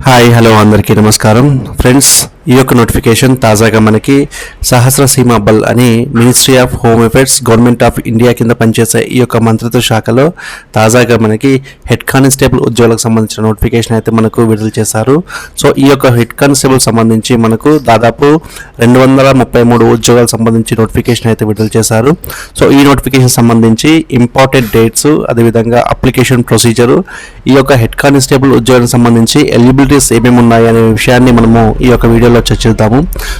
Hi hello అందరికీ నమస్కారం friends. ఈ యొక్క నోటిఫికేషన్ తాజాగా మనకి సహస్ర సీమా బల్ అని ministry of home affairs government of India కింద పనిచేసే ఈ యొక్క మంత్రిత్వ శాఖలో తాజాగా మనకి హెడ్ కానిస్టేబుల్ ఉద్యోగులకు సంబంధించిన నోటిఫికేషన్ అయితే మనకు విడుదల చేశారు. సో ఈ యొక్క హెడ్ కానిస్టేబుల్ సంబంధించి మనకు దాదాపు 233 ఉద్యోగాలకు సంబంధించి నోటిఫికేషన్ అయితే విడుదల చేశారు. సో ఈ నోటిఫికేషన్ సంబంధించి ఇంపార్టెంట్ డేట్స్, అదేవిధంగా అప్లికేషన్ ప్రొసీజరు, ఈ యొక్క హెడ్ కానిస్టేబుల్ ఉద్యోగాలకు సంబంధించి ఎలిజిబిలిటీస్ ఏమేమి ఉన్నాయి అనే విషయాన్ని మనము ఈ యొక్క వీడియోలో చర్చిద్దాము.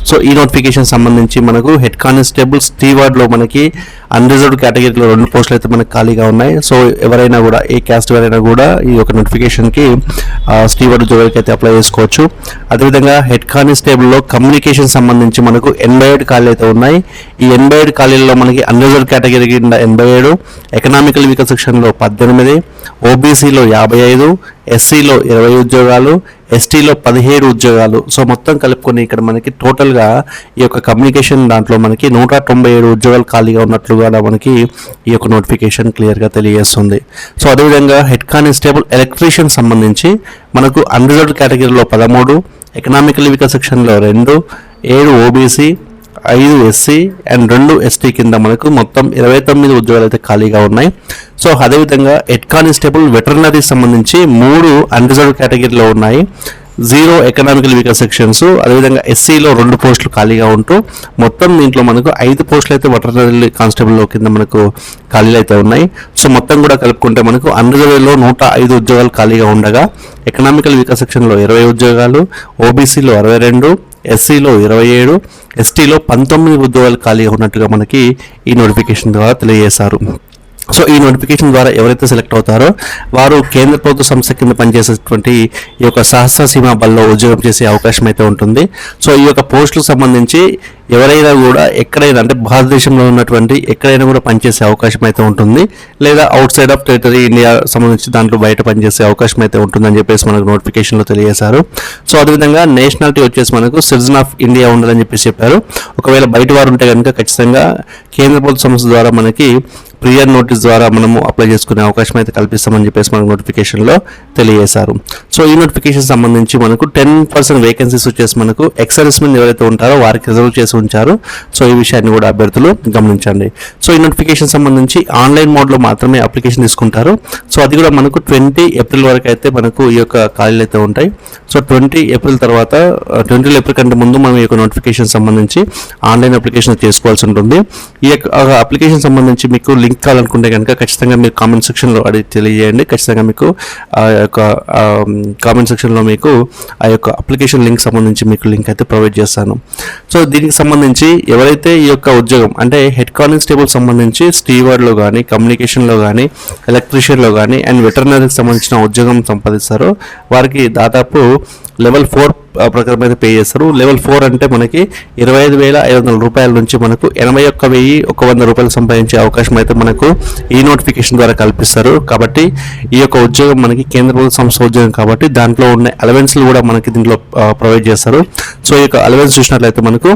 సో ఈ నోటిఫికేషన్ సంబంధించి మనకు హెడ్ కానిస్టేబుల్ స్టీవార్డ్లో మనకి అన్రిజర్వ్డ్ కేటగిరీలో 2 పోస్టులు అయితే మనకు ఖాళీగా ఉన్నాయి. సో ఎవరైనా కూడా ఏ క్యాస్ట్ ఎవరైనా కూడా ఈ యొక్క నోటిఫికేషన్కి స్టీవార్డ్ ఉద్యోగాలకి అయితే అప్లై చేసుకోవచ్చు. అదేవిధంగా హెడ్ కానిస్టేబుల్లో కమ్యూనికేషన్ సంబంధించి మనకు 87 ఖాళీలు అయితే ఉన్నాయి. ఈ 87 ఖాళీల్లో మనకి అన్రిజర్వ్డ్ కేటగిరీ కింద 87, ఎకనామికల్ వీకర్ సెక్షన్లో 18, ఓబీసీలో 55, ఎస్సీలో 20 ఉద్యోగాలు, ఎస్టీలో 17 ఉద్యోగాలు. సో మొత్తం కలుపుకొని ఇక్కడ మనకి టోటల్గా ఈ యొక్క కమ్యూనికేషన్ దాంట్లో మనకి 197 ఉద్యోగాలు ఖాళీగా ఉన్నట్లుగా మనకి ఈ యొక్క నోటిఫికేషన్ క్లియర్గా తెలియజేస్తుంది. సో అదేవిధంగా హెడ్ కానిస్టేబుల్ ఎలక్ట్రీషియన్ సంబంధించి మనకు అన్రిజర్వ్డ్ కేటగిరీలో 13, ఎకనామికల్ వీకర్ సెక్షన్లో 2, 7 ఓబీసీ, 5 ఎస్సీ అండ్ 2 ఎస్టీ కింద మనకు మొత్తం 29 ఉద్యోగాలు అయితే ఖాళీగా ఉన్నాయి. సో అదేవిధంగా హెడ్ కానిస్టేబుల్ వెటర్నరీ సంబంధించి 3 అన్రిజర్వ్డ్ కేటగిరీలో ఉన్నాయి, 0 ఎకనామికల్ వీకర్ సెక్షన్స్, అదేవిధంగా ఎస్సీలో 2 పోస్టులు ఖాళీగా ఉంటూ మొత్తం దీంట్లో మనకు 5 పోస్టులు అయితే వెటర్నరీ కానిస్టేబుల్ కింద మనకు ఖాళీలు అయితే ఉన్నాయి. సో మొత్తం కూడా కలుపుకుంటే మనకు అన్రిజర్వ్డ్లో 105 ఉద్యోగాలు ఖాళీగా ఉండగా ఎకనామికల్ వీకర్ సెక్షన్లో 20 ఉద్యోగాలు, ఓబీసీలో 62, ఎస్సీలో 27, ఎస్టీలో 19 ఉద్యోగాలు ఖాళీగా ఉన్నట్టుగా మనకి ఈ నోటిఫికేషన్ ద్వారా తెలియజేశారు. సో ఈ నోటిఫికేషన్ ద్వారా ఎవరైతే సెలెక్ట్ అవుతారో వారు కేంద్ర ప్రభుత్వ సంస్థ కింద పనిచేసేటువంటి ఈ యొక్క సహస్ర సీమా బల్లో ఉద్యోగం చేసే అవకాశం అయితే ఉంటుంది. సో ఈ యొక్క పోస్టులకు సంబంధించి ఎవరైనా కూడా ఎక్కడైనా అంటే భారతదేశంలో ఉన్నటువంటి ఎక్కడైనా కూడా పనిచేసే అవకాశం అయితే ఉంటుంది, లేదా out side of territory India సంబంధించి దాంట్లో బయట పనిచేసే అవకాశం అయితే ఉంటుందని చెప్పేసి మనకు నోటిఫికేషన్లో తెలియజేశారు. సో అదేవిధంగా నేషనాలిటీ వచ్చేసి మనకు సిటిజన్ ఆఫ్ ఇండియా ఉండాలని చెప్పేసి చెప్పారు. ఒకవేళ బయట వారు ఉంటే కనుక ఖచ్చితంగా కేంద్ర ప్రభుత్వ సంస్థ ద్వారా మనకి ప్రియర్ నోటీస్ ద్వారా మనము అప్లై చేసుకునే అవకాశం అయితే కల్పిస్తామని చెప్పేసి మనకు నోటిఫికేషన్లో తెలియజేశారు. సో ఈ నోటిఫికేషన్ సంబంధించి మనకు 10% వేకెన్సీస్ వచ్చేసి మనకు ఎక్స్ సర్వీస్మెన్ ఎవరైతే ఉంటారో వారికి రిజర్వ్ చేసి ఉంచారు. సో ఈ విషయాన్ని కూడా అభ్యర్థులు గమనించండి. సో ఈ నోటిఫికేషన్ సంబంధించి ఆన్లైన్ మోడ్లో మాత్రమే అప్లికేషన్ తీసుకుంటారు. సో అది కూడా మనకు 20 ఏప్రిల్ వరకు అయితే మనకు ఈ యొక్క ఖాళీలు అయితే ఉంటాయి. సో 20 ఏప్రిల్ తర్వాత 20 ఏప్రిల్ కంటే ముందు మనం ఈ యొక్క నోటిఫికేషన్ సంబంధించి ఆన్లైన్ అప్లికేషన్ చేసుకోవాల్సి ఉంటుంది. ఈ యొక్క అప్లికేషన్ సంబంధించి మీకు లింక్ కావాలనుకుంటే కనుక ఖచ్చితంగా మీరు కామెంట్ సెక్షన్లో అడిగి తెలియజేయండి. ఖచ్చితంగా మీకు ఆ యొక్క కామెంట్ సెక్షన్లో మీకు ఆ యొక్క అప్లికేషన్ లింక్ సంబంధించి మీకు లింక్ అయితే ప్రొవైడ్ చేస్తాను. సో దీనికి సంబంధించి ఎవరైతే ఈ యొక్క ఉద్యోగం అంటే హెడ్ కానిస్టేబుల్ సంబంధించి స్టీవార్డ్లో కానీ, కమ్యూనికేషన్లో కానీ, ఎలక్ట్రీషియన్లో కానీ అండ్ వెటర్నరీకి సంబంధించిన ఉద్యోగం సంపాదిస్తారో వారికి దాదాపు లెవెల్ 4 ప్రకారం అయితే పే చేస్తారు. లెవెల్ 4 అంటే మనకి 25,500 రూపాయల నుంచి మనకు 81,100 రూపాయలు సంపాదించే అవకాశం అయితే మనకు ఈ నోటిఫికేషన్ ద్వారా కల్పిస్తారు. కాబట్టి ఈ యొక్క ఉద్యోగం మనకి కేంద్ర ప్రభుత్వ సంస్థ ఉద్యోగం కాబట్టి దాంట్లో ఉన్న అలవెన్స్లు కూడా మనకి దీంట్లో ప్రొవైడ్ చేస్తారు. సో ఈ యొక్క అలవెన్స్ చూసినట్లయితే మనకు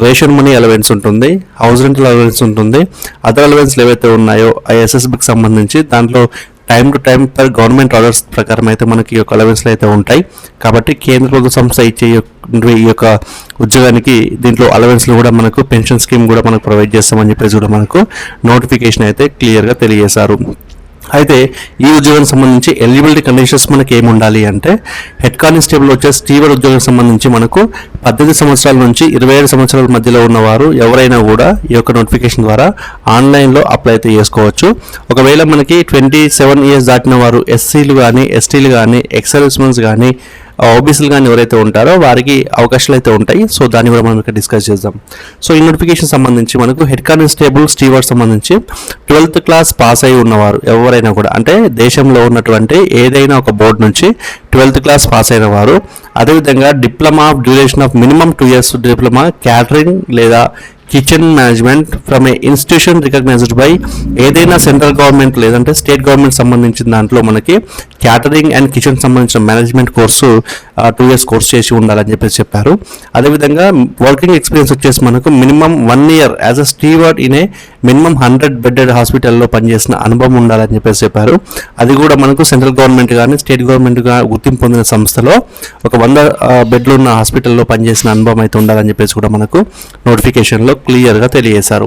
రేషన్ మనీ అలవెన్స్ ఉంటుంది, హౌస్ రెంటల్ అలవెన్స్ ఉంటుంది, అదర్ అలవెన్స్లు ఏవైతే ఉన్నాయో ఆ ఎస్ఎస్బికి సంబంధించి దాంట్లో time to time per government orders ప్రకారం అయితే మనకి ఈ యొక్క అలవెన్స్లు అయితే ఉంటాయి. కాబట్టి కేంద్ర ప్రభుత్వ సంస్థ ఇచ్చే ఈ యొక్క ఉద్యోగానికి దీంట్లో అలవెన్స్లు కూడా మనకు పెన్షన్ స్కీమ్ కూడా మనకు ప్రొవైడ్ చేస్తామని చెప్పేసి కూడా మనకు నోటిఫికేషన్ అయితే క్లియర్గా తెలియజేశారు. అయితే ఈ ఉద్యోగానికి సంబంధించి ఎలిజిబిలిటీ కండిషన్స్ మనకి ఏమి ఉండాలి అంటే హెడ్ కానిస్టేబుల్ వచ్చే స్టీవార్డ్ ఉద్యోగానికి సంబంధించి మనకు 18 సంవత్సరాల నుంచి 27 సంవత్సరాల మధ్యలో ఉన్నవారు ఎవరైనా కూడా ఈ యొక్క నోటిఫికేషన్ ద్వారా ఆన్లైన్లో అప్లై అయితే చేసుకోవచ్చు. ఒకవేళ మనకి 27 ఇయర్స్ దాటిన వారు ఎస్సీలు కానీ, ఎస్టీలు కానీ, ఎక్స్ సర్వీస్మెన్స్ కానీ, ఓబీసీలు కానీ ఎవరైతే ఉంటారో వారికి అవకాశాలు అయితే ఉంటాయి. సో దాన్ని కూడా మనం ఇక్కడ డిస్కస్ చేద్దాం. సో ఈ నోటిఫికేషన్ సంబంధించి మనకు హెడ్ కానిస్టేబుల్ స్టీవార్డ్ సంబంధించి 12th క్లాస్ పాస్ అయి ఉన్నవారు ఎవరైనా కూడా అంటే దేశంలో ఉన్నటువంటి ఏదైనా ఒక బోర్డు నుంచి 12th క్లాస్ పాస్ అయిన వారు, అదేవిధంగా diploma of duration of minimum 2 years diploma catering లేదా kitchen management from a institution recognized by ఏదైనా సెంట్రల్ గవర్నమెంట్ లేదంటే స్టేట్ గవర్నమెంట్ సంబంధించిన దాంట్లో మనకి క్యాటరింగ్ అండ్ కిచెన్ సంబంధించిన మేనేజ్మెంట్ కోర్సు 2 years కోర్స్ చేసి ఉండాలని చెప్పారు. అదేవిధంగా వర్కింగ్ ఎక్స్పీరియన్స్ వచ్చేసి మనకు minimum 1 year as a steward in a minimum 100 bedded హాస్పిటల్లో పనిచేసిన అనుభవం ఉండాలని చెప్పారు. అది కూడా మనకు సెంట్రల్ గవర్నమెంట్ కానీ స్టేట్ గవర్నమెంట్ గుర్తింపు పొందిన సంస్థలో ఒక 100 బెడ్లు ఉన్న హాస్పిటల్లో పనిచేసిన అనుభవం అయితే ఉండాలని చెప్పేసి కూడా మనకు నోటిఫికేషన్లో క్లియర్గా తెలియజేశారు.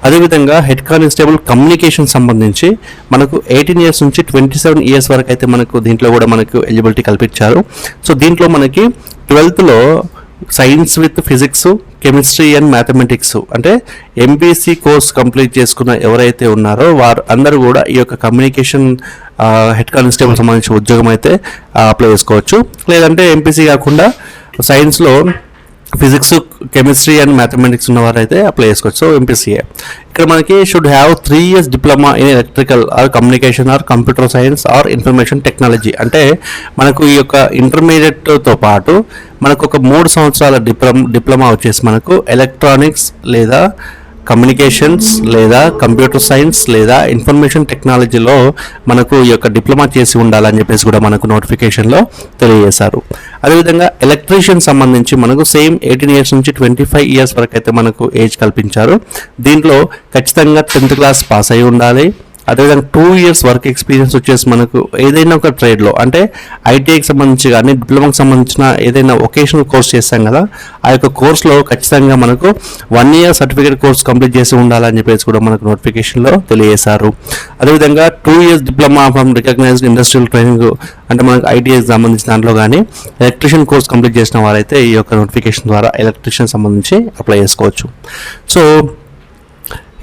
అదేవిధంగా హెడ్ కానిస్టేబుల్ కమ్యూనికేషన్ సంబంధించి మనకు 18 years నుంచి 27 years వరకు అయితే మనకు దీంట్లో కూడా మనకు ఎలిజిబిలిటీ కల్పించారు. సో దీంట్లో మనకి 12th science with physics, chemistry and mathematics అంటే ఎంపీసీ కోర్స్ కంప్లీట్ చేసుకున్న ఎవరైతే ఉన్నారో వారు అందరూ కూడా ఈ యొక్క కమ్యూనికేషన్ హెడ్ కానిస్టేబుల్ సంబంధించిన ఉద్యోగం అయితే అప్లై చేసుకోవచ్చు. లేదంటే ఎంపీసీ కాకుండా సైన్స్లో ఫిజిక్స్, కెమిస్ట్రీ అండ్ మ్యాథమెటిక్స్ ఉన్నవారు అయితే అప్లై చేసుకోవచ్చు. సో ఎంపీసీఏ ఇక్కడ మనకి should have 3 years diploma in electrical or communication or computer science or information technology. అంటే మనకు ఈ యొక్క ఇంటర్మీడియట్తో పాటు మనకు ఒక 3 సంవత్సరాల డిప్లొమా వచ్చేసి మనకు ఎలక్ట్రానిక్స్ లేదా కమ్యూనికేషన్స్ లేదా కంప్యూటర్ సైన్స్ లేదా ఇన్ఫర్మేషన్ టెక్నాలజీలో మనకు ఈ యొక్క డిప్లొమా చేసి ఉండాలని చెప్పేసి కూడా మనకు నోటిఫికేషన్లో తెలియజేశారు. అదేవిధంగా ఎలక్ట్రీషియన్ సంబంధించి మనకు సేమ్ 18 years నుంచి 25 years వరకు అయితే మనకు ఏజ్ కల్పించారు. దీంట్లో ఖచ్చితంగా 10th class పాస్ అయి ఉండాలి. అదేవిధంగా 2 years వర్క్ ఎక్స్పీరియన్స్ వచ్చేసి మనకు ఏదైనా ఒక ట్రేడ్లో అంటే ఐటీఐకి సంబంధించి కానీ డిప్లొమాకి సంబంధించిన ఏదైనా వొకేషనల్ కోర్స్ చేస్తాం కదా ఆ యొక్క కోర్సులో ఖచ్చితంగా మనకు 1 year సర్టిఫికేట్ కోర్స్ కంప్లీట్ చేసి ఉండాలని చెప్పేసి కూడా మనకు నోటిఫికేషన్లో తెలియజేశారు. అదేవిధంగా 2 years diploma from recognised industrial training అంటే మనకు ఐటీఐకి సంబంధించిన దాంట్లో కానీ ఎలక్ట్రీషియన్ కోర్స్ కంప్లీట్ చేసిన వారైతే ఈ యొక్క నోటిఫికేషన్ ద్వారా ఎలక్ట్రీషియన్ సంబంధించి అప్లై చేసుకోవచ్చు. సో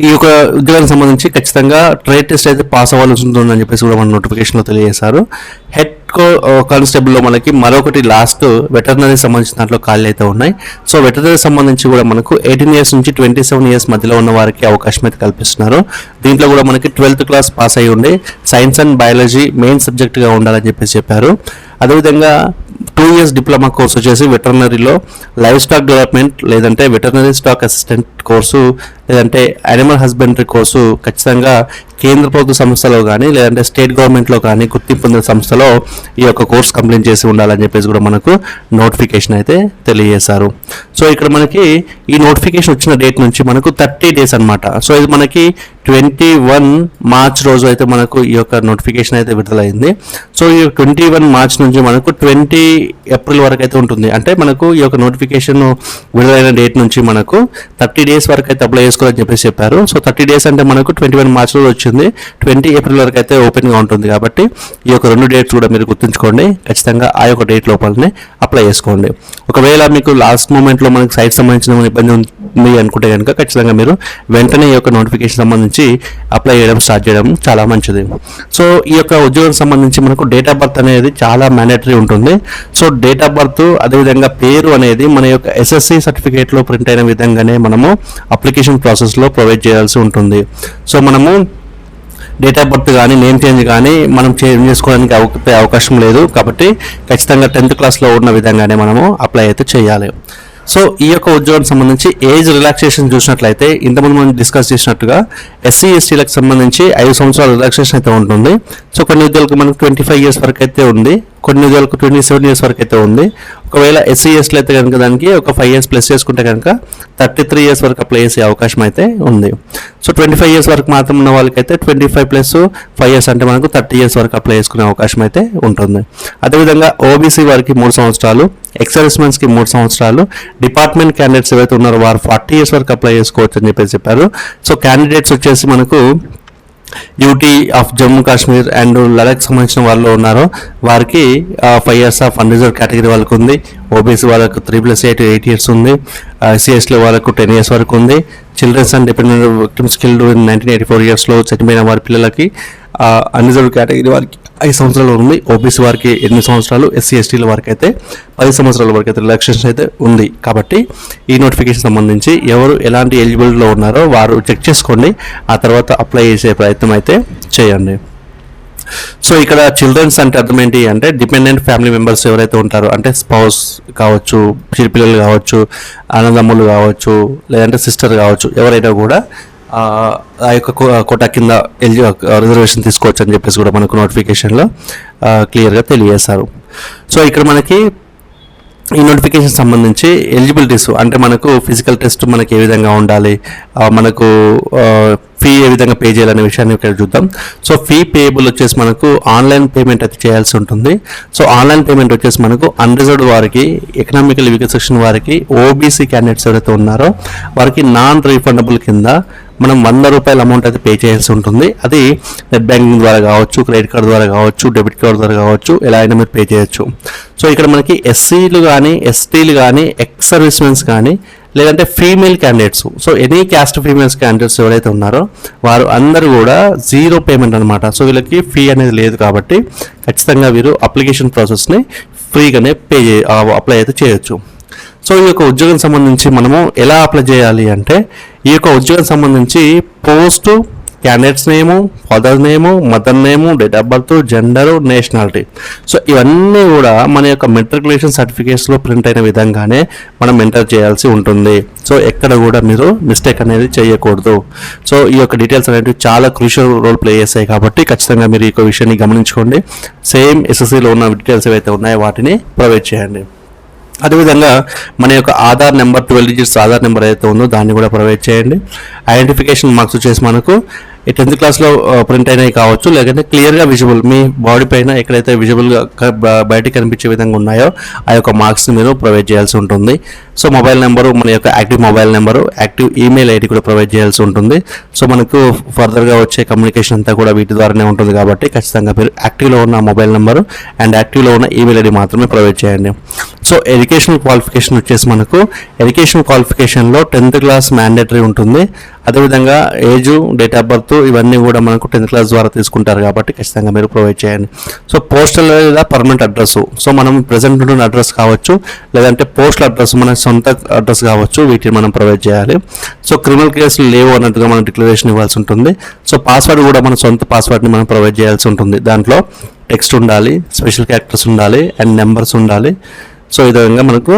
ఈ యొక్క ఉద్యోగానికి సంబంధించి ఖచ్చితంగా ట్రేడ్ టెస్ట్ అయితే పాస్ అవ్వాల్సి ఉంటుందని చెప్పేసి కూడా మన నోటిఫికేషన్లో తెలియజేశారు. హెడ్ కానిస్టేబుల్లో మనకి మరొకటి లాస్ట్ వెటర్నరీ సంబంధించిన దాంట్లో ఖాళీ అయితే ఉన్నాయి. సో వెటర్నరీ సంబంధించి కూడా మనకు 18 years నుంచి 27 years మధ్యలో ఉన్న వారికి అవకాశం అయితే కల్పిస్తున్నారు. దీంట్లో కూడా మనకి 12th class పాస్ అయ్యి ఉండి సైన్స్ అండ్ బయాలజీ మెయిన్ సబ్జెక్ట్గా ఉండాలని చెప్పారు. అదేవిధంగా 2 years డిప్లొమా కోర్స్ వచ్చేసి వెటర్నరీలో లైవ్ స్టాక్ డెవలప్మెంట్ లేదంటే వెటర్నరీ స్టాక్ అసిస్టెంట్ కోర్సు లేదంటే యానిమల్ హస్బెండరీ కోర్సు ఖచ్చితంగా కేంద్ర ప్రభుత్వ సంస్థలో కానీ లేదంటే స్టేట్ గవర్నమెంట్లో కానీ గుర్తింపు పొందిన సంస్థలో ఈ యొక్క కోర్స్ కంప్లీట్ చేసి ఉండాలని చెప్పేసి కూడా మనకు నోటిఫికేషన్ అయితే తెలియజేశారు. సో ఇక్కడ మనకి ఈ నోటిఫికేషన్ వచ్చిన డేట్ నుంచి మనకు 30 days అనమాట. సో ఇది మనకి 21 March రోజు అయితే మనకు ఈ యొక్క నోటిఫికేషన్ అయితే విడుదలైంది. సో ఈ 21 March నుంచి మనకు 20 April వరకు అయితే ఉంటుంది. అంటే మనకు ఈ యొక్క నోటిఫికేషన్ విడుదలైన డేట్ నుంచి మనకు 30 days వరకు అయితే అప్లై చేసుకోవాలని చెప్పారు. సో 30 days అంటే మనకు 21 March రోజు వచ్చింది, 20 April వరకు అయితే ఓపెన్గా ఉంటుంది. కాబట్టి ఈ యొక్క 2 dates కూడా మీరు గుర్తుంచుకోండి. ఖచ్చితంగా ఆ యొక్క డేట్ లోపలనే అప్లై చేసుకోండి. ఒకవేళ మీకు లాస్ట్ మూమెంట్లో మనకు సైట్ సంబంధించిన ఇబ్బంది ఉంది అనుకుంటే కనుక ఖచ్చితంగా మీరు వెంటనే ఈ యొక్క నోటిఫికేషన్ సంబంధించి అప్లై చేయడం స్టార్ట్ చేయడం చాలా మంచిది. సో ఈ యొక్క ఉద్యోగం సంబంధించి మనకు డేట్ ఆఫ్ బర్త్ అనేది చాలా మ్యాండేటరీ ఉంటుంది. సో డేట్ ఆఫ్ బర్త్ అదేవిధంగా పేరు అనేది మన యొక్క ఎస్ఎస్సి సర్టిఫికేట్లో ప్రింట్ అయిన విధంగానే మనము అప్లికేషన్ ప్రాసెస్లో ప్రొవైడ్ చేయాల్సి ఉంటుంది. సో మనము డేట్ ఆఫ్ బర్త్ కానీ నేమ్ చేంజ్ కానీ మనం చేంజ్ చేసుకోవడానికి అవకాశం లేదు. కాబట్టి ఖచ్చితంగా 10th classలో ఉన్న విధంగానే మనము అప్లై అయితే చేయాలి. సో ఈ యొక్క ఉద్యోగానికి సంబంధించి ఏజ్ రిలాక్సేషన్ చూసినట్లయితే ఇంతకుముందు మనం డిస్కస్ చేసినట్టుగా ఎస్సీ ఎస్టీలకు సంబంధించి 5 సంవత్సరాల రిలాక్సేషన్ అయితే ఉంటుంది. సో కొన్ని ఉద్యోగాలకు మనకు 25 years వరకు అయితే ఉంది, కొన్ని ఉద్యోగాలకు 27 years వరకు అయితే ఉంది. ఒకవేళ ఎస్సీ ఎస్టీలు అయితే కనుక దానికి ఒక 5 years ప్లస్ చేసుకుంటే కనుక 33 years వరకు అప్లై చేసే అవకాశం అయితే ఉంది. సో 25 years వరకు మాత్రం ఉన్న వాళ్ళకైతే 25 + 5 years అంటే మనకు 30 years వరకు అప్లై చేసుకునే అవకాశం అయితే ఉంటుంది. అదేవిధంగా ఓబీసీ వారికి 3 సంవత్సరాలు, ఎక్సర్విస్మెన్స్కి 3 సంవత్సరాలు, డిపార్ట్మెంట్ క్యాండిడేట్స్ ఏవైతే ఉన్నారో వారు 40 years వరకు అప్లై చేసుకోవచ్చు అని చెప్పారు. సో క్యాండిడేట్స్ వచ్చేసి మనకు UT of Jammu Kashmir and Ladakh సంబంధించిన వాళ్ళు ఉన్నారో వారికి 5 years ఆఫ్ అన్రిజర్వ్ కేటగిరీ వాళ్ళకు ఉంది. ఓబీసీ వాళ్ళకు 3+8 years ఉంది. ఎస్సీఎస్లో వాళ్ళకు 10 years వరకు ఉంది. Childrens and dependent victims killed in 1984 yearsలో చనిపోయిన వారి పిల్లలకి అన్రిజర్వ్ కేటగిరీ వారికి 5 సంవత్సరాలు ఉంది. ఓబీసీ వారికి 8 సంవత్సరాలు, ఎస్సీ ఎస్టీల వరకు అయితే 10 సంవత్సరాల వరకు అయితే రిలాక్సేషన్ అయితే ఉంది. కాబట్టి ఈ నోటిఫికేషన్ సంబంధించి ఎవరు ఎలాంటి ఎలిజిబిలిటీలో ఉన్నారో వారు చెక్ చేసుకోండి. ఆ తర్వాత అప్లై చేసే ప్రయత్నం అయితే చేయండి. సో ఇక్కడ చిల్డ్రన్స్ అంటే అర్థం ఏంటి అంటే డిపెండెంట్ ఫ్యామిలీ మెంబర్స్ ఎవరైతే ఉంటారో, అంటే స్పౌస్ కావచ్చు, చిరుపిల్లలు కావచ్చు, అన్నదమ్ములు కావచ్చు, లేదంటే సిస్టర్ కావచ్చు, ఎవరైనా కూడా ఆ యొక్క కోటా కింద రిజర్వేషన్ తీసుకోవచ్చు అని చెప్పేసి కూడా మనకు నోటిఫికేషన్లో క్లియర్గా తెలియజేస్తారు. సో ఇక్కడ మనకి ఈ నోటిఫికేషన్ సంబంధించి ఎలిజిబిలిటీస్ అంటే మనకు ఫిజికల్ టెస్ట్ మనకి ఏ విధంగా ఉండాలి, మనకు ఫీ ఏ విధంగా పే చేయాలనే విషయాన్ని ఇక్కడ చూద్దాం. సో ఫీ పేయబుల్ వచ్చేసి మనకు ఆన్లైన్ పేమెంట్ అయితే చేయాల్సి ఉంటుంది. సో ఆన్లైన్ పేమెంట్ వచ్చేసి మనకు అన్రిజర్వ్డ్ వారికి, ఎకనామికల్ వీకర్ సెక్షన్ వారికి, ఓబీసీ క్యాండిడేట్స్ ఎవరైతే ఉన్నారో వారికి నాన్ రీఫండబుల్ కింద మనం 100 రూపాయల అమౌంట్ అయితే పే చేయాల్సి ఉంటుంది. అది నెట్ బ్యాంకింగ్ ద్వారా కావచ్చు, క్రెడిట్ కార్డు ద్వారా కావచ్చు, డెబిట్ కార్డు ద్వారా కావచ్చు, ఎలా అయినా మీరు పే చేయొచ్చు. సో ఇక్కడ మనకి ఎస్సీలు కానీ, ఎస్టీలు కానీ, ఎక్స్ సర్వీస్ మెన్స్ కానీ, లేదంటే female candidates, so any caste females candidates ఎవరైతే ఉన్నారో వారు అందరూ కూడా జీరో పేమెంట్ అనమాట. సో వీళ్ళకి ఫీ అనేది లేదు కాబట్టి ఖచ్చితంగా వీరు అప్లికేషన్ ప్రాసెస్ని ఫ్రీగానే అప్లై అయితే చేయొచ్చు. సో ఈ యొక్క ఉద్యోగం సంబంధించి మనము ఎలా అప్లై చేయాలి అంటే, ఈ యొక్క ఉద్యోగం సంబంధించి post, candidates name, father name, mother name, date of birth, gender, nationality, so ఇవన్నీ కూడా మన యొక్క మెట్రికులేషన్ సర్టిఫికేట్స్లో ప్రింట్ అయిన విధంగానే మనం ఎంటర్ చేయాల్సి ఉంటుంది. సో ఎక్కడ కూడా మీరు మిస్టేక్ అనేది చేయకూడదు. సో ఈ యొక్క డీటెయిల్స్ అనేవి చాలా క్రూషియల్ రోల్ ప్లే చేస్తాయి కాబట్టి ఖచ్చితంగా మీరు ఈ యొక్క విషయాన్ని గమనించుకోండి. సేమ్ ఎస్ఎస్సిలో ఉన్న డీటెయిల్స్ ఏవైతే ఉన్నాయో వాటిని ప్రొవైడ్ చేయండి. అదేవిధంగా మన యొక్క Aadhaar number 12 digits Aadhaar number ఏదైతే ఉందో దాన్ని కూడా ప్రొవైడ్ చేయండి. ఐడెంటిఫికేషన్ మార్క్స్ వచ్చేసి మనకు ఈ 10th క్లాస్లో ప్రింట్ అయినవి కావచ్చు, లేదంటే క్లియర్గా విజిబుల్ మీ బాడీ పైన ఎక్కడైతే విజిబుల్గా బయటికి కనిపించే విధంగా ఉన్నాయో ఆ యొక్క మార్క్స్ని మీరు ప్రొవైడ్ చేయాల్సి ఉంటుంది. సో మొబైల్ నెంబరు, మన యొక్క active mobile number, active email ID కూడా ప్రొవైడ్ చేయాల్సి ఉంటుంది. సో మనకు ఫర్దర్గా వచ్చే కమ్యూనికేషన్ అంతా కూడా వీటి ద్వారానే ఉంటుంది కాబట్టి ఖచ్చితంగా మీరు యాక్టివ్లో ఉన్న మొబైల్ నెంబరు అండ్ యాక్టివ్లో ఉన్న ఈమెయిల్ ఐడి మాత్రమే ప్రొవైడ్ చేయండి. సో ఎడ్యుకేషన్ క్వాలిఫికేషన్ వచ్చేసి మనకు ఎడ్యుకేషన్ క్వాలిఫికేషన్లో 10th క్లాస్ మ్యాండేటరీ ఉంటుంది. అదేవిధంగా ఏజు, డేట్ ఆఫ్ బర్త్ ఇవన్నీ కూడా మనకు 10th క్లాస్ ద్వారా తీసుకుంటారు కాబట్టి ఖచ్చితంగా మీరు ప్రొవైడ్ చేయండి. సో పోస్టల్ లేదా పర్మనెంట్ అడ్రస్, సో మనం ప్రెసెంట్ ఉన్న అడ్రస్ కావచ్చు, లేదంటే పోస్టల్ అడ్రస్ మన సొంత అడ్రస్ కావచ్చు, వీటిని మనం ప్రొవైడ్ చేయాలి. సో క్రిమినల్ కేసులు లేవు అన్నట్టుగా మనం డిక్లరేషన్ ఇవ్వాల్సి ఉంటుంది. సో పాస్వర్డ్ కూడా మన సొంత పాస్వర్డ్ని మనం ప్రొవైడ్ చేయాల్సి ఉంటుంది. దాంట్లో టెక్స్ట్ ఉండాలి, స్పెషల్ క్యారెక్టర్స్ ఉండాలి అండ్ నెంబర్స్ ఉండాలి. సో ఈ విధంగా మనకు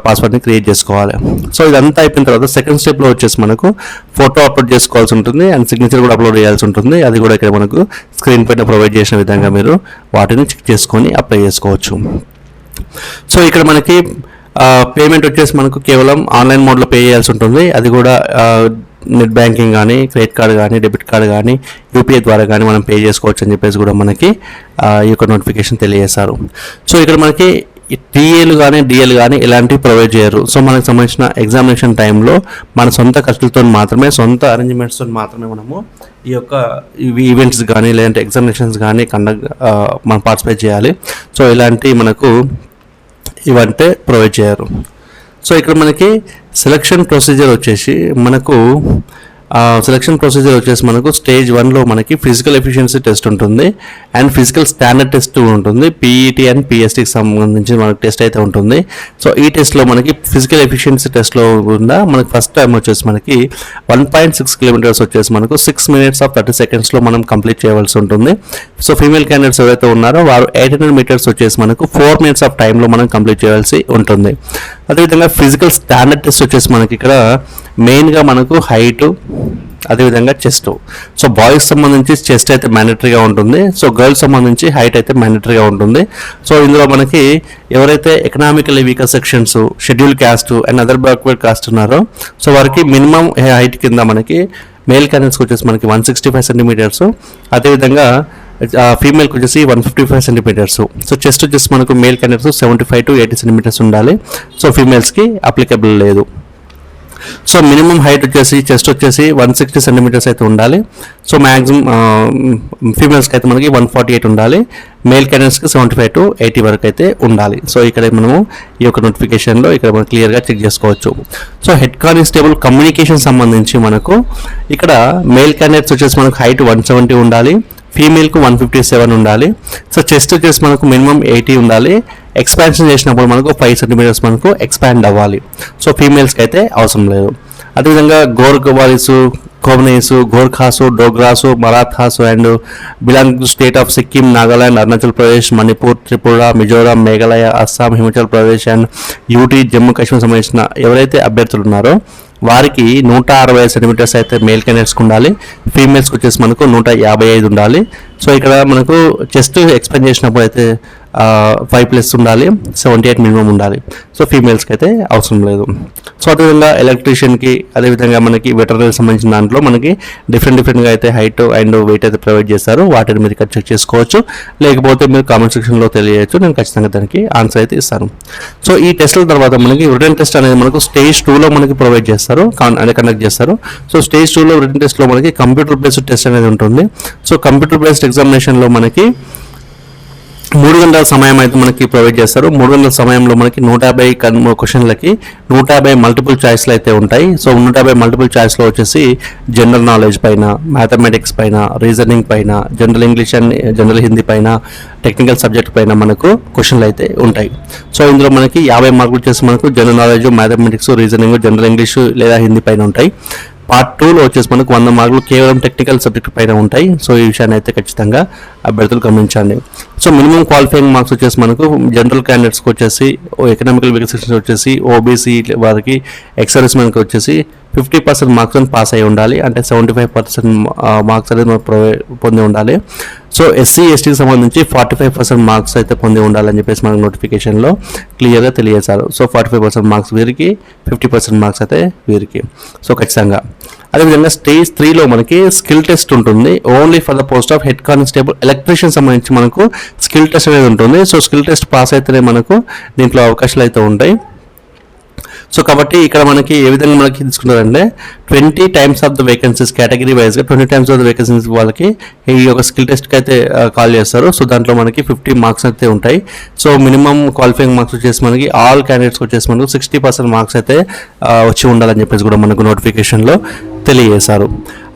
పాస్వర్డ్ని క్రియేట్ చేసుకోవాలి. సో ఇదంతా అయిపోయిన తర్వాత సెకండ్ స్టెప్లో వచ్చేసి మనకు ఫోటో అప్లోడ్ చేసుకోవాల్సి ఉంటుంది అండ్ సిగ్నేచర్ కూడా అప్లోడ్ చేయాల్సి ఉంటుంది. అది కూడా ఇక్కడ మనకు స్క్రీన్ పైన ప్రొవైడ్ చేసిన విధంగా మీరు వాటిని చెక్ చేసుకొని అప్లై చేసుకోవచ్చు. సో ఇక్కడ మనకి పేమెంట్ వచ్చేసి మనకు కేవలం ఆన్లైన్ మోడ్లో పే చేయాల్సి ఉంటుంది. అది కూడా నెట్ బ్యాంకింగ్ కానీ, క్రెడిట్ కార్డు కానీ, డెబిట్ కార్డు కానీ, యూపీఐ ద్వారా కానీ మనం పే చేసుకోవచ్చు అని చెప్పేసి కూడా మనకి ఈ యొక్క నోటిఫికేషన్ తెలియజేశారు. సో ఇక్కడ మనకి టీఏలు కానీ, డిఎల్ కానీ ఇలాంటివి ప్రొవైడ్ చేయరు. సో మనకు సంబంధించిన ఎగ్జామినేషన్ టైంలో మన సొంత ఖర్చులతో మాత్రమే, సొంత అరేంజ్మెంట్స్తో మాత్రమే మనము ఈ యొక్క ఈవెంట్స్ కానీ లేదంటే ఎగ్జామినేషన్స్ కానీ మనం పార్టిసిపేట్ చేయాలి. సో ఇలాంటి మనకు ఇవంటే ప్రొవైడ్ చేయరు. సో ఇక్కడ మనకి సెలక్షన్ ప్రొసీజర్ వచ్చేసి మనకు స్టేజ్ 1లో మనకి ఫిజికల్ ఎఫిషియన్సీ టెస్ట్ ఉంటుంది అండ్ ఫిజికల్ స్టాండర్డ్ టెస్ట్ ఉంటుంది. పీఈటీ అండ్ పిఎస్టీకి సంబంధించి మనకి టెస్ట్ అయితే ఉంటుంది. సో ఈ టెస్ట్లో మనకి ఫిజికల్ ఎఫిషియన్సీ టెస్ట్లో కూడా మనకి ఫస్ట్ టైం వచ్చేసి మనకి 1.6 కిలోమీటర్స్ వచ్చేసి మనకు 6 minutes 30 secondsలో మనం కంప్లీట్ చేయవలసి ఉంటుంది. సో ఫీమేల్ క్యాండిడేట్స్ ఎవరైతే ఉన్నారో వారు 800 meters వచ్చేసి మనకు 4 minutes of టైంలో మనం కంప్లీట్ చేయవలసి ఉంటుంది. అదేవిధంగా ఫిజికల్ స్టాండర్డ్ టెస్ట్ వచ్చేసి మనకి ఇక్కడ మెయిన్గా మనకు హైట్, అదేవిధంగా చెస్ట్. సో బాయ్స్ సంబంధించి చెస్ట్ అయితే మ్యాండటరీగా ఉంటుంది. సో గర్ల్స్ సంబంధించి హైట్ అయితే మ్యాండటరీగా ఉంటుంది. సో ఇందులో మనకి ఎవరైతే economically weaker sections, schedule caste and other backward cost ఉన్నారో సో వారికి మినిమం హైట్ కింద మనకి మేల్ క్యాండిడేట్స్కి వచ్చేసి మనకి 165 centimeters, అదేవిధంగా ఫీమేల్కి వచ్చేసి 155 centimeters. సో చెస్ట్ వచ్చేసి మనకు మేల్ క్యాండిడేట్స్ 75 to 80 centimeters ఉండాలి. సో ఫీమేల్స్కి అప్లికబుల్ లేదు. సో మినిమం హైట్ వచ్చేసి చెస్ట్ వచ్చేసి 160 centimeters అయితే ఉండాలి. సో మ్యాక్సిమం ఫీమేల్స్కి అయితే మనకి 148 ఉండాలి. మేల్ క్యాండిడేట్స్కి 75 to 80 వరకు అయితే ఉండాలి. సో ఇక్కడ మనము ఈ యొక్క నోటిఫికేషన్లో ఇక్కడ మనం క్లియర్గా చెక్ చేసుకోవచ్చు. సో హెడ్ కానిస్టేబుల్ కమ్యూనికేషన్ సంబంధించి మనకు ఇక్కడ మేల్ క్యాండిడేట్స్ వచ్చేసి మనకు హైట్ 170 ఉండాలి, ఫీమేల్కు 157 ఉండాలి. సో చెస్ట్ వచ్చేసి మనకు మినిమం 80 ఉండాలి, ఎక్స్పాన్షన్ చేసినప్పుడు మనకు 5 సెంటీమీటర్స్ మనకు ఎక్స్పాండ్ అవ్వాలి. సో ఫీమేల్స్కి అయితే అవసరం లేదు. అదేవిధంగా గోర్ఖవాలీసు, కోమనేసు, Gorkhas, Dogras, Marathas and belong to state of Sikkim, Nagaland, Arunachal Pradesh, Manipur, Tripura, Mizoram, Meghalaya, Assam, Himachal Pradesh and UT, Jammu Kashmir సంబంధించిన ఎవరైతే అభ్యర్థులు ఉన్నారో వారికి 160 సెంటీమీటర్స్ అయితే మేల్ క్యాండిడేట్స్కి ఉండాలి. ఫీమేల్స్కి వచ్చేసి మనకు 155 ఉండాలి. సో ఇక్కడ మనకు చెస్ట్ ఎక్స్పాండ్ చేసినప్పుడు అయితే 5+ ఉండాలి, 78 మినిమం ఉండాలి. సో ఫీమేల్స్కి అయితే అవసరం లేదు. సో అదేవిధంగా ఎలక్ట్రీషియన్కి, అదేవిధంగా మనకి వెటర్నరీ సంబంధించిన దాంట్లో మనకి డిఫరెంట్గా అయితే హైట్ అండ్ వెయిట్ అయితే ప్రొవైడ్ చేస్తారు. వాటిని మీరు ఇక్కడ చెక్ చేసుకోవచ్చు, లేకపోతే మీరు కామెంట్ సెక్షన్లో తెలియజేయచ్చు. నేను ఖచ్చితంగా దానికి ఆన్సర్ అయితే ఇస్తాను. సో ఈ టెస్ట్ల తర్వాత మనకి రిటన్ టెస్ట్ అనేది మనకు స్టేజ్ 2లో మనకి ప్రొవైడ్ చేస్తారు, కండక్ట్ చేస్తారు. సో స్టేజ్ 2లో రిటన్ టెస్ట్లో మనకి కంప్యూటర్ బేస్డ్ టెస్ట్ అనేది ఉంటుంది. సో కంప్యూటర్ బేస్డ్ ఎగ్జామినేషన్లో మనకి 3 గంటల సమయం అయితే మనకి ప్రొవైడ్ చేస్తారు. 3 గంటల సమయంలో మనకి 150 క్వశ్చన్లకి 150 మల్టిపుల్ చాయిస్లు అయితే ఉంటాయి. సో 150 మల్టిపుల్ చాయిస్లో వచ్చేసి జనరల్ నాలెడ్జ్ పైన, మ్యాథమెటిక్స్ పైన, రీజనింగ్ పైన, general English and general Hindi పైన, టెక్నికల్ సబ్జెక్ట్ పైన మనకు క్వశ్చన్లు అయితే ఉంటాయి. సో ఇందులో మనకి 50 మార్కులు వచ్చేసి మనకు general knowledge, mathematics, reasoning, general English లేదా హిందీ పైన ఉంటాయి. పార్ట్ 2లో వచ్చేసి మనకు 100 మార్కులు కేవలం టెక్నికల్ సబ్జెక్ట్ పైన ఉంటాయి. సో ఈ విషయాన్ని అయితే ఖచ్చితంగా అభ్యర్థులు గమనించండి. సో మినిమం క్వాలిఫైయింగ్ మార్క్స్ వచ్చేసి మనకు జనరల్ క్యాండిడేట్స్కి వచ్చేసి, ఎకనామికల్ వీక్ సెక్షన్ వచ్చేసి, ఓబీసీ వారికి, ఎక్స్ మనకి వచ్చేసి 50% మార్క్స్ అని పాస్ అయి ఉండాలి. అంటే 75% మార్క్స్ అనేది మనం పొంది ఉండాలి. సో ఎస్సీ ఎస్టీకి సంబంధించి 45% మార్క్స్ అయితే పొంది ఉండాలని చెప్పేసి మనకు నోటిఫికేషన్లో క్లియర్గా తెలియజేశారు. సో 45% మార్క్స్ వీరికి, 50% మార్క్స్ అయితే వీరికి. సో ఖచ్చితంగా అదేవిధంగా స్టేజ్ 3లో మనకి స్కిల్ టెస్ట్ ఉంటుంది. Only for the post of head constable electrician సంబంధించి మనకు స్కిల్ టెస్ట్ అనేది ఉంటుంది. సో స్కిల్ టెస్ట్ పాస్ అయితేనే మనకు దీంట్లో అవకాశాలు అయితే ఉంటాయి. సో కాబట్టి ఇక్కడ మనకి ఏ విధంగా మనకి తీసుకున్నారంటే 20 times of the vacancies category వైజ్గా 20 టైమ్స్ ఆఫ్ ద వేకెన్సీస్ వాళ్ళకి ఈ యొక్క స్కిల్ టెస్ట్కి అయితే కాల్ చేస్తారు. సో దాంట్లో మనకి 50 మార్క్స్ అయితే ఉంటాయి. సో మినిమం క్వాలిఫైయింగ్ మార్క్స్ వచ్చేసి మనకి ఆల్ క్యాండిడేట్స్కి వచ్చేసి మనకు 60% మార్క్స్ అయితే వచ్చి ఉండాలని చెప్పేసి కూడా మనకు నోటిఫికేషన్లో తెలియజేశారు.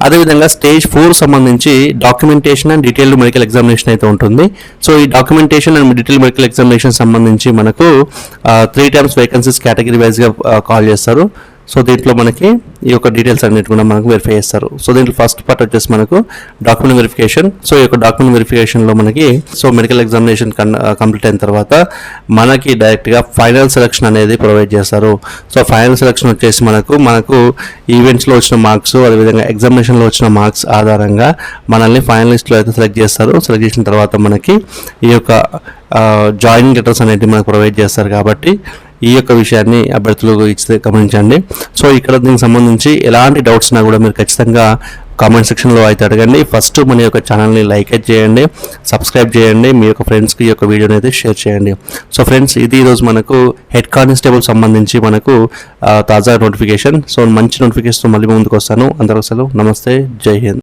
అదేవిధంగా స్టేజ్ 4 సంబంధించి documentation and detailed medical examination అయితే ఉంటుంది. సో ఈ documentation and detailed medical examination సంబంధించి మనకు 3 టైమ్స్ వేకెన్సీస్ కేటగిరీ వైజ్గా కాల్ చేస్తారు. సో దీంట్లో మనకి ఈ యొక్క డీటెయిల్స్ అన్నిటి కూడా మనకు వెరిఫై చేస్తారు. సో దీంట్లో ఫస్ట్ పార్ట్ వచ్చేసి మనకు డాక్యుమెంట్ వెరిఫికేషన్. సో ఈ యొక్క డాక్యుమెంట్ వెరిఫికేషన్లో మనకి మెడికల్ ఎగ్జామినేషన్ కంప్లీట్ అయిన తర్వాత మనకి డైరెక్ట్గా ఫైనల్ సెలక్షన్ అనేది ప్రొవైడ్ చేస్తారు. సో ఫైనల్ సెలక్షన్ వచ్చేసి మనకు ఈవెంట్స్లో వచ్చిన మార్క్స్, అదేవిధంగా ఎగ్జామినేషన్లో వచ్చిన మార్క్స్ ఆధారంగా మనల్ని ఫైనలిస్ట్లో అయితే సెలెక్ట్ చేస్తారు. సెలెక్ట్ చేసిన తర్వాత మనకి ఈ యొక్క జాయినింగ్ లెటర్స్ అనేవి మనకు ప్రొవైడ్ చేస్తారు. కాబట్టి ఈ యొక్క విషయాన్ని అభ్యర్థులు ఇచ్చితే గమనించండి. సో ఇక్కడ దీనికి సంబంధించి ఎలాంటి డౌట్స్ ఉన్నా కూడా మీరు ఖచ్చితంగా కామెంట్ సెక్షన్లో అయితే అడగండి. ఫస్ట్ మన యొక్క ఛానల్ని లైక్ చేయండి, సబ్స్క్రైబ్ చేయండి, మీ యొక్క ఫ్రెండ్స్కి ఈ యొక్క వీడియోని అయితే షేర్ చేయండి. సో ఫ్రెండ్స్, ఇది ఈరోజు మనకు హెడ్ కానిస్టేబుల్ సంబంధించి మనకు తాజా నోటిఫికేషన్. సో మంచి నోటిఫికేషన్ మళ్ళీ ముందుకు వస్తాను. అందరూ అసలు నమస్తే, జై హింద్.